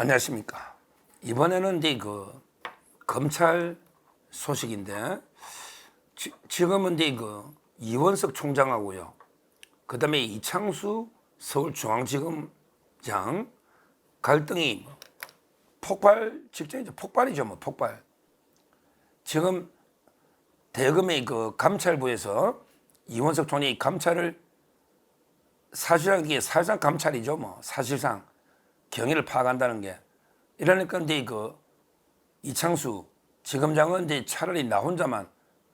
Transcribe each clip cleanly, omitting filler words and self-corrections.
안녕하십니까. 이번에는 이제 검찰 소식인데 지금은 이제 이원석 총장하고요. 그 다음에 이창수 서울중앙지검장 갈등이 폭발 직전이죠. 폭발이죠. 폭발. 지금 대검의 감찰부에서 이원석 총장이 감찰을 사실상 이게 사실상 감찰이죠. 사실상 경위를 파악한다는 게. 이러니까 이제 이창수 지검장은 이제 차라리 나 혼자만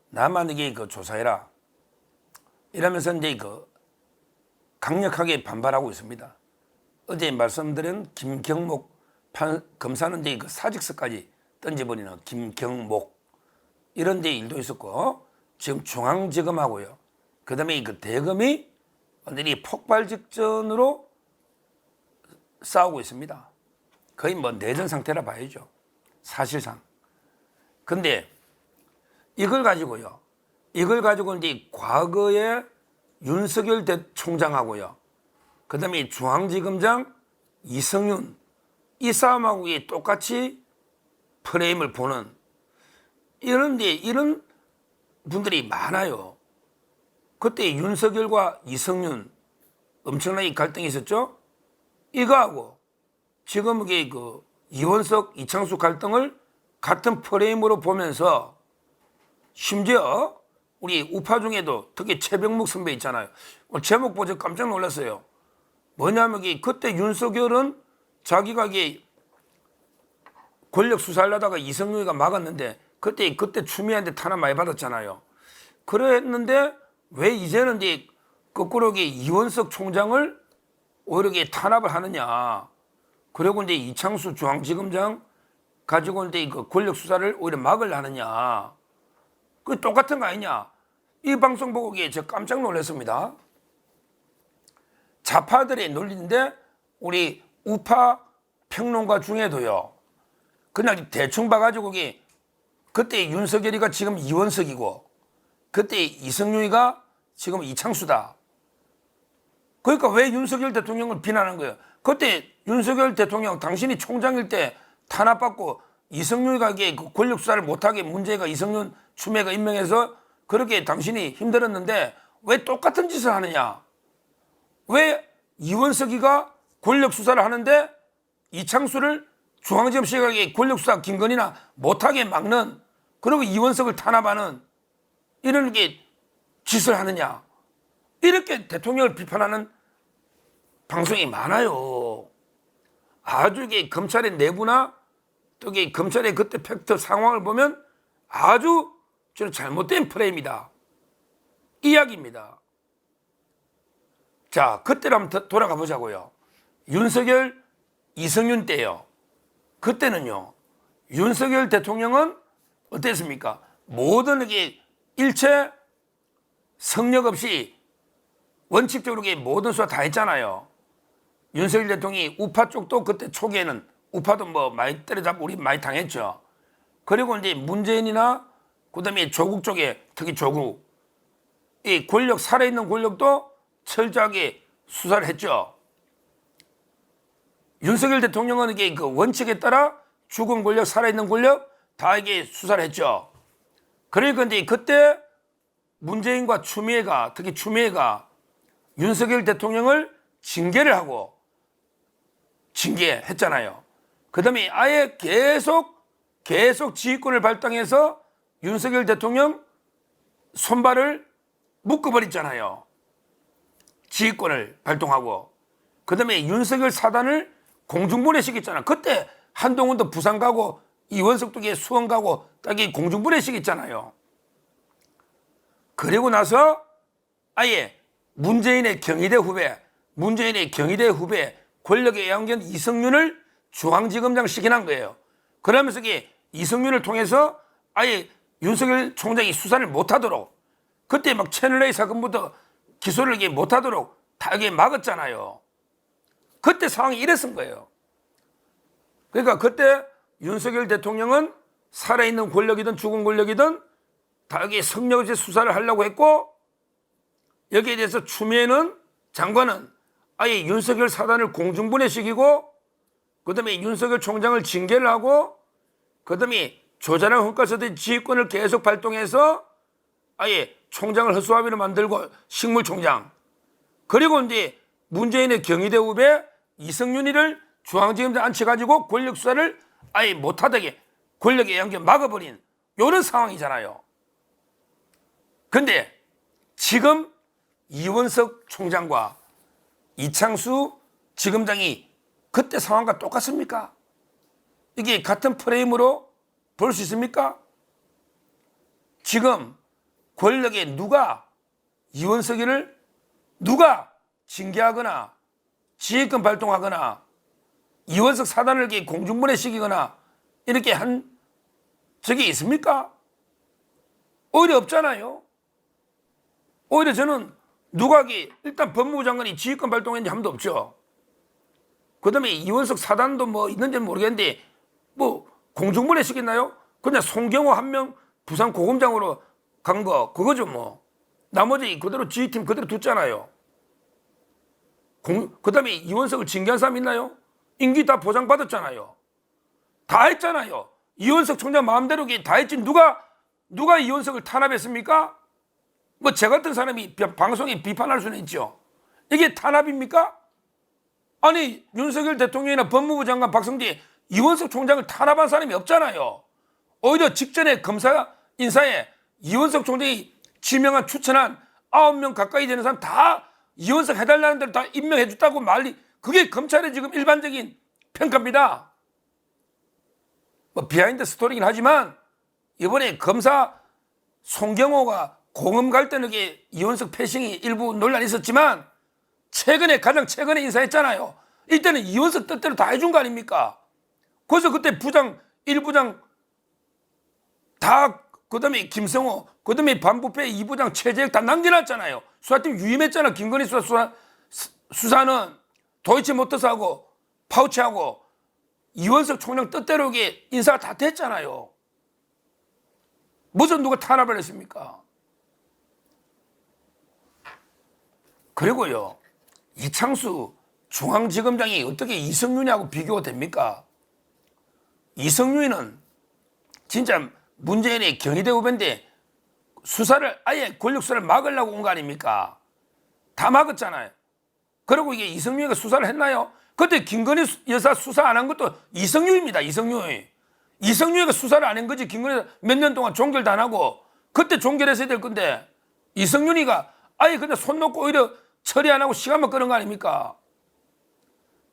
나만 이게 조사해라. 이러면서 이제 강력하게 반발하고 있습니다. 어제 말씀드린 김경목 검사는 이제 사직서까지 던져버리는 김경목 이런 데 일도 있었고, 지금 중앙지검하고요. 그 다음에 대검이 완전히 폭발 직전으로 싸우고 있습니다. 거의 내전 상태라 봐야죠. 사실상. 근데 이걸 가지고요. 이제 과거에 윤석열 총장하고요. 그 다음에 중앙지검장 이성윤 이 싸움하고 똑같이 프레임을 보는 이런 분들이 많아요. 그때 윤석열과 이성윤 엄청나게 갈등이 있었죠. 이거하고 지금 이게 이원석, 이창수 갈등을 같은 프레임으로 보면서 심지어 우리 우파 중에도 특히 최병묵 선배 있잖아요. 제목 보고 깜짝 놀랐어요. 뭐냐면 그때 윤석열은 자기가 권력 수사를 하다가 이성윤이가 막았는데 그때 추미애한테 탄압 많이 받았잖아요. 그랬는데 왜 이제는 거꾸로 이원석 총장을 오히려 탄압을 하느냐. 그리고 이제 이창수 중앙지검장 가지고 이제 권력 수사를 오히려 막으려 하느냐. 그 똑같은 거 아니냐. 이 방송 보고 저 깜짝 놀랐습니다. 좌파들의 논리인데 우리 우파 평론가 중에도요. 그냥 대충 봐가지고 그때 윤석열이가 지금 이원석이고 그때 이성윤이가 지금 이창수다. 그러니까 왜 윤석열 대통령을 비난하는 거예요? 그때 윤석열 대통령 당신이 총장일 때 탄압받고 이성윤이가 권력 수사를 못하게 문제가 이성윤 추미애가 임명해서 그렇게 당신이 힘들었는데 왜 똑같은 짓을 하느냐? 왜 이원석이가 권력 수사를 하는데 이창수를 중앙지검 시각에 권력 수사 김건희나 못하게 막는, 그리고 이원석을 탄압하는 이런 짓을 하느냐? 이렇게 대통령을 비판하는 방송이 많아요. 아주 검찰의 내부나 또 검찰의 그때 팩트 상황을 보면 아주 저는 잘못된 프레임이다. 이야기입니다. 자, 그때로 한번 돌아가 보자고요. 윤석열, 이성윤 때요. 그때는요. 윤석열 대통령은 어땠습니까? 모든 일체 성역 없이 원칙적으로 모든 수사 다 했잖아요. 윤석열 대통령이 우파 쪽도 그때 초기에는 우파도 많이 때려잡고 우리 많이 당했죠. 그리고 이제 문재인이나 그다음에 조국 쪽에 특히 조국 이 권력 살아있는 권력도 철저하게 수사를 했죠. 윤석열 대통령은 그 원칙에 따라 죽은 권력, 살아있는 권력 다 수사를 했죠. 그러니까 이제 그때 문재인과 추미애가 특히 추미애가 윤석열 대통령을 징계를 하고 징계했잖아요. 그 다음에 아예 계속 지휘권을 발동해서 윤석열 대통령 손발을 묶어버렸잖아요. 지휘권을 발동하고. 그 다음에 윤석열 사단을 공중분해시켰잖아. 그때 한동훈도 부산 가고 이원석도 수원 가고 딱 공중분해시켰잖아요. 그리고 나서 아예 문재인의 경희대 후배 권력의 애완견 이성윤을 중앙지검장 시켜놓은 거예요. 그러면서 이성윤을 통해서 아예 윤석열 총장이 수사를 못하도록 그때 채널A 사건부터 기소를 못하도록 다 막았잖아요. 그때 상황이 이랬은 거예요. 그러니까 그때 윤석열 대통령은 살아있는 권력이든 죽은 권력이든 다 성역 없이 수사를 하려고 했고, 여기에 대해서 추미애는 장관은 아예 윤석열 사단을 공중분해시키고 그다음에 윤석열 총장을 징계를 하고 그다음에 조자랑 hun가사대 지휘권을 계속 발동해서 아예 총장을 허수아비로 만들고 식물총장, 그리고 이제 문재인의 경희대 후배 이성윤이를 중앙지검장에 앉혀가지고 권력 수사를 아예 못하게 권력의 연결 막아버린 이런 상황이잖아요. 근데 지금 이원석 총장과 이창수 지검장이 그때 상황과 똑같습니까? 이게 같은 프레임으로 볼 수 있습니까? 지금 권력에 누가 이원석이를 누가 징계하거나 지휘권 발동하거나 이원석 사단을 공중분해시키거나 이렇게 한 적이 있습니까? 오히려 없잖아요. 오히려 저는 누가 일단 법무부 장관이 지휘권 발동했는지 한 번도 없죠. 그 다음에 이원석 사단도 뭐 있는지는 모르겠는데 뭐 공중분해시켰나요? 그냥 송경호 한 명 부산 고검장으로 간 거 그거죠 뭐. 나머지 그대로 지휘팀 그대로 뒀잖아요. 그 다음에 이원석을 징계한 사람 있나요? 임기 다 보장받았잖아요. 다 했잖아요. 이원석 총장 마음대로 다 했지. 누가 이원석을 탄압했습니까? 뭐 제 같은 사람이 방송에 비판할 수는 있죠. 이게 탄압입니까? 아니 윤석열 대통령이나 법무부 장관 박성재 이원석 총장을 탄압한 사람이 없잖아요. 오히려 직전에 검사 인사에 이원석 총장이 지명한 추천한 9명 가까이 되는 사람 다 이원석 해달라는 대로 다 임명해 줬다고 말리, 그게 검찰의 지금 일반적인 평가입니다. 뭐 비하인드 스토리긴 하지만 이번에 검사 송경호가 공험 갈 때는 이원석 패싱이 일부 논란이 있었지만 가장 최근에 인사했잖아요. 이때는 이원석 뜻대로 다 해준 거 아닙니까? 그래서 그때 부장 1부장 다, 그 다음에 김성호, 그 다음에 반부패 2부장 최재혁 다 남겨놨잖아요. 수사팀 유임했잖아. 김건희 수사는 도이치모터스하고 파우치하고 이원석 총장 뜻대로 인사가 다 됐잖아요. 무슨 누가 탄압을 했습니까? 그리고요, 이창수 중앙지검장이 어떻게 이성윤이하고 비교가 됩니까? 이성윤은 진짜 문재인의 경희대 후배인데 수사를 아예 권력 수사를 막으려고 온 거 아닙니까? 다 막았잖아요. 그리고 이게 이성윤이가 수사를 했나요? 그때 김건희 여사 수사 안 한 것도 이성윤입니다. 이성윤이가 수사를 안 한 거지. 김건희 여사 몇 년 동안 종결도 안 하고 그때 종결했어야 될 건데 이성윤이가 아예 그냥 손 놓고 오히려 처리 안 하고 시간만 끄는 거 아닙니까?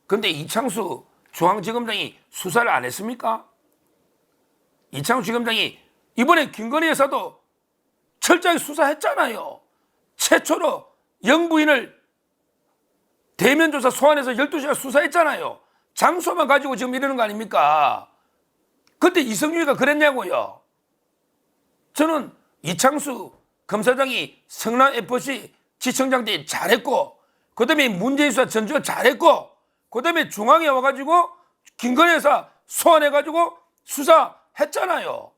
근데 이창수 중앙지검장이 수사를 안 했습니까? 이창수 지검장이 이번에 김건희 여사도 철저하게 수사했잖아요. 최초로 영부인을 대면조사 소환해서 12시간 수사했잖아요. 장소만 가지고 지금 이러는 거 아닙니까? 그때 이성윤이가 그랬냐고요. 저는 이창수 검사장이 성남FC 지청장 때 잘했고 그 다음에 문재인 수사 전주가 잘했고 그 다음에 중앙에 와가지고 김건희 여사 소환해가지고 수사했잖아요.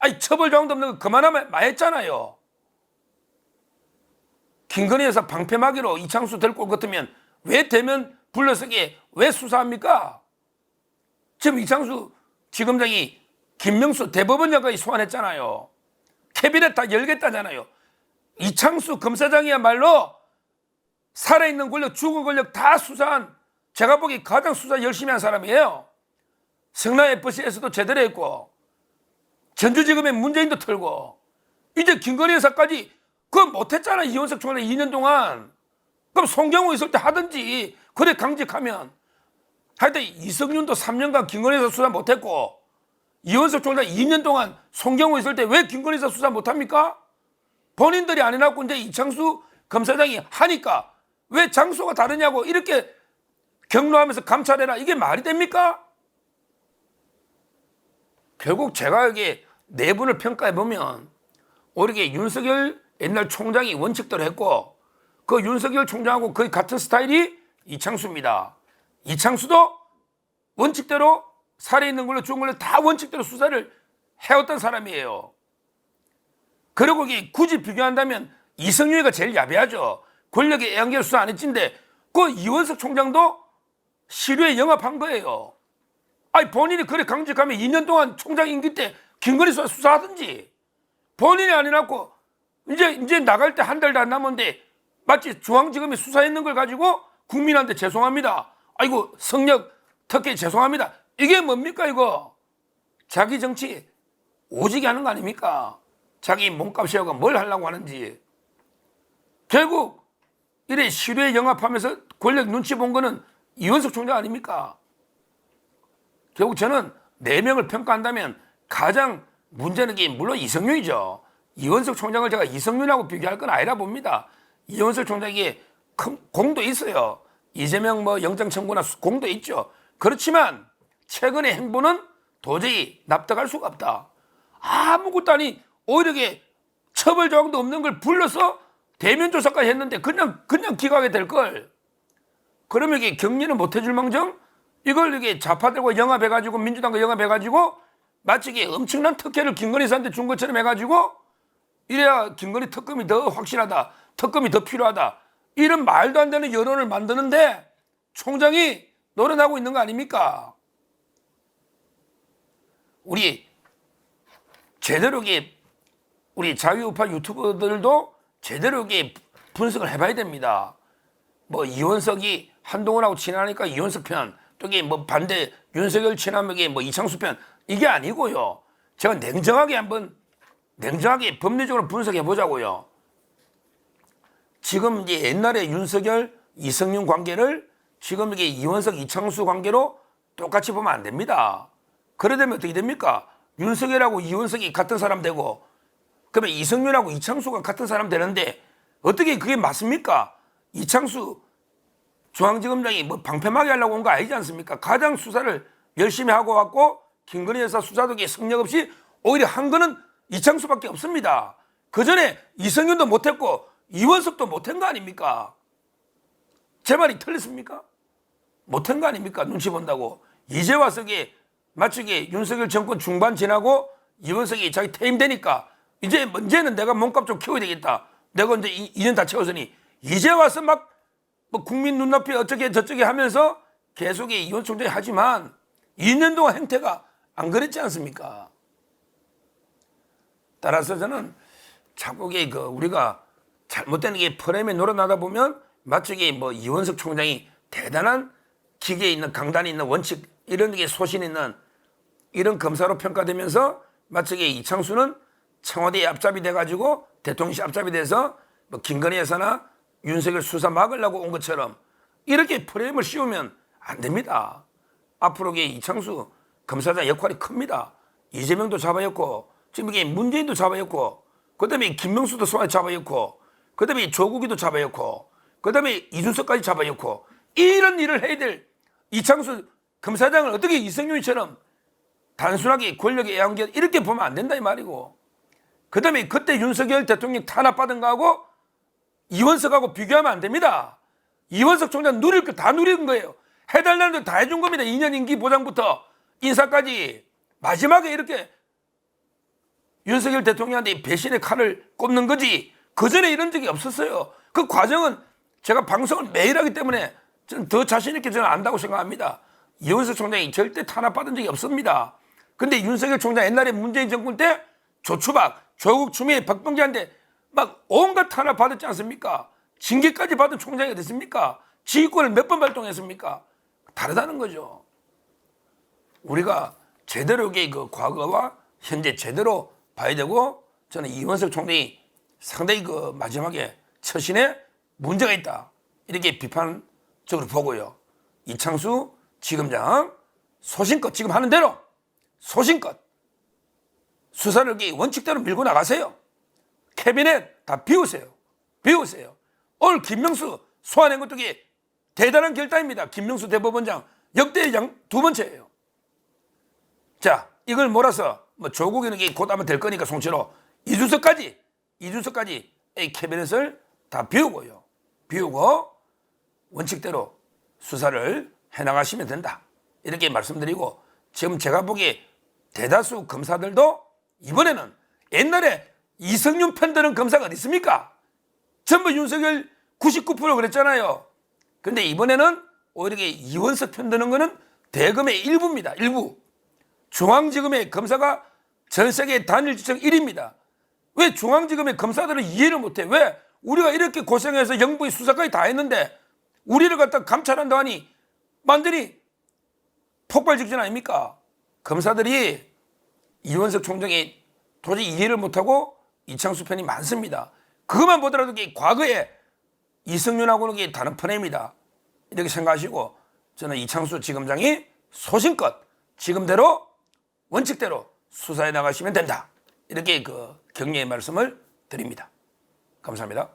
아니 처벌 조항도 없는 거 그만하면 많이 했잖아요. 김건희 여사 방패막이로 이창수 데리고 올 것 같으면 왜 대면 불러서 왜 수사합니까? 지금 이창수 지검장이 김명수 대법원장까지 소환했잖아요. 캐비넷 다 열겠다잖아요. 이창수 검사장이야말로 살아있는 권력, 죽은 권력 다 수사한, 제가 보기 가장 수사 열심히 한 사람이에요. 성남FC에서도 제대로 했고 전주지검에 문재인도 털고 이제 김건희 여사까지 그거 못했잖아. 이원석 총장 2년 동안. 그럼 송경호 있을 때 하든지 그래 강직하면. 하여튼 이성윤도 3년간 김건희 여사 수사 못했고 이원석 총장 2년 동안 송경호 있을 때 왜 김건희 여사 수사 못합니까? 본인들이 안 해놨고 이제 이창수 검사장이 하니까 왜 장소가 다르냐고 이렇게 경로하면서 감찰해라. 이게 말이 됩니까? 결국 제가 이게 내분을 평가해보면 오히려 윤석열 옛날 총장이 원칙대로 했고 그 윤석열 총장하고 거의 같은 스타일이 이창수입니다. 이창수도 원칙대로 살해있는 걸로 죽은 걸로 다 원칙대로 수사를 해왔던 사람이에요. 그리고 이게 굳이 비교한다면 이성윤이가 제일 야비하죠. 권력의 애완결 수사 안 했진데 그 이원석 총장도 시류에 영합한 거예요. 아니 본인이 그래 강직하면 2년 동안 총장 임기 때 김건희 수사하든지, 본인이 안 해놨고 이제 나갈 때 한 달도 안 남았는데 마치 중앙지검이 수사했는 걸 가지고 국민한테 죄송합니다, 아이고 성역 특혜 죄송합니다, 이게 뭡니까? 이거 자기 정치 오지게 하는 거 아닙니까? 자기 몸값 세우고 뭘 하려고 하는지. 결국 이래 시류에 영합하면서 권력 눈치 본 거는 이원석 총장 아닙니까? 결국 저는 4명을 평가한다면 가장 문제는 게 물론 이성윤이죠. 이원석 총장을 제가 이성윤하고 비교할 건 아니라 봅니다. 이원석 총장에게 큰 공도 있어요. 이재명 영장 청구나 공도 있죠. 그렇지만 최근의 행보는 도저히 납득할 수가 없다. 아무것도 아니 오히려 처벌 조항도 없는 걸 불러서 대면 조사까지 했는데 그냥 기각이 될 걸. 그러면 이게 격리는 못 해줄 망정 이걸 이게 좌파들과 영합해가지고 민주당과 영합해가지고 마치 이게 엄청난 특혜를 김건희 씨한테 준 것처럼 해가지고 이래야 김건희 특검이 더 확실하다, 특검이 더 필요하다, 이런 말도 안 되는 여론을 만드는데 총장이 노련하고 있는 거 아닙니까? 우리 제대로 우리 자유우파 유튜버들도 제대로 분석을 해봐야 됩니다. 이원석이 한동훈하고 친하니까 이원석 편, 또 반대 윤석열 친하면 이창수 편, 이게 아니고요. 제가 냉정하게 법리적으로 분석해 보자고요. 지금 이제 옛날에 윤석열, 이성윤 관계를 지금 이게 이원석, 이창수 관계로 똑같이 보면 안 됩니다. 그래 되면 어떻게 됩니까? 윤석열하고 이원석이 같은 사람 되고, 그러면 이성윤하고 이창수가 같은 사람 되는데 어떻게 그게 맞습니까? 이창수 중앙지검장이 방패막이 하려고 온 거 아니지 않습니까? 가장 수사를 열심히 하고 왔고 김건희 여사 수사도 성력 없이 오히려 한 거는 이창수밖에 없습니다. 그 전에 이성윤도 못했고 이원석도 못한 거 아닙니까? 제 말이 틀렸습니까? 못한 거 아닙니까? 눈치 본다고. 이제 와서 마치 윤석열 정권 중반 지나고 이원석이 자기 퇴임되니까 이제는 내가 몸값 좀 키워야 되겠다, 내가 이제 2년 다 채웠으니 이제 와서 국민 눈높이 어쩌게 저쩌게 하면서 계속 이원 총장이 하지만 2년 동안 행태가 안 그랬지 않습니까? 따라서 저는 자꾸 우리가 잘못된 프레임에 놀아나다 보면 마치 이원석 총장이 대단한 기계에 있는 강단이 있는 원칙 이런 소신 있는 이런 검사로 평가되면서 마치 이창수는 청와대에 앞잡이 돼가지고 대통령실 앞잡이 돼서 김건희 여사나 윤석열 수사 막으려고 온 것처럼 이렇게 프레임을 씌우면 안 됩니다. 앞으로 이창수 검사장 역할이 큽니다. 이재명도 잡아였고 지금 문재인도 잡아였고 그다음에 김명수도 손에 잡아였고 그다음에 조국이도 잡아였고 그다음에 이준석까지 잡아였고 이런 일을 해야 될 이창수 검사장을 어떻게 이성윤처럼 단순하게 권력의 애완견 이렇게 보면 안 된다 이 말이고, 그다음에 그때 윤석열 대통령 탄압받은 거하고 이원석하고 비교하면 안 됩니다. 이원석 총장 누릴 거 다 누린 거예요. 해달라는 걸 다 해준 겁니다. 2년 임기 보장부터 인사까지. 마지막에 이렇게 윤석열 대통령한테 배신의 칼을 꼽는 거지 그 전에 이런 적이 없었어요. 그 과정은 제가 방송을 매일 하기 때문에 저는 더 자신 있게 저는 안다고 생각합니다. 이원석 총장이 절대 탄압받은 적이 없습니다. 근데 윤석열 총장 옛날에 문재인 정권 때 조추박, 조국 추미애, 박병재한테 온갖 탄압 받았지 않습니까? 징계까지 받은 총장이 됐습니까? 지휘권을 몇 번 발동했습니까? 다르다는 거죠. 우리가 제대로 과거와 현재 제대로 봐야 되고, 저는 이원석 총장이 상당히 마지막에 처신에 문제가 있다 이렇게 비판적으로 보고요. 이창수 지검장 소신껏 지금 하는 대로 소신껏 수사를 원칙대로 밀고 나가세요. 캐비넷 다 비우세요. 오늘 김명수 소환한 것도 대단한 결단입니다. 김명수 대법원장 역대 두 번째예요. 자, 이걸 몰아서 조국에는 곧 아마 될 거니까 송치로 이준석까지 캐비넷을 다 비우고 원칙대로 수사를 해나가시면 된다 이렇게 말씀드리고, 지금 제가 보기에 대다수 검사들도 이번에는 옛날에 이성윤 편드는 검사가 어디 있습니까? 전부 윤석열 99% 그랬잖아요. 근데 이번에는 오히려 이원석 편드는 거는 대검의 일부입니다. 일부. 중앙지검의 검사가 전 세계 단일 지청 1위입니다. 왜 중앙지검의 검사들은 이해를 못해? 왜 우리가 이렇게 고생해서 영부의 수사까지 다 했는데 우리를 갖다 감찰한다 하니 완전히 폭발 직전 아닙니까? 검사들이 이원석 총장이 도저히 이해를 못하고 이창수 편이 많습니다. 그것만 보더라도 과거에 이승윤하고는 다른 편입니다. 이렇게 생각하시고 저는 이창수 지검장이 소신껏 지금대로 원칙대로 수사해 나가시면 된다. 이렇게 격려의 말씀을 드립니다. 감사합니다.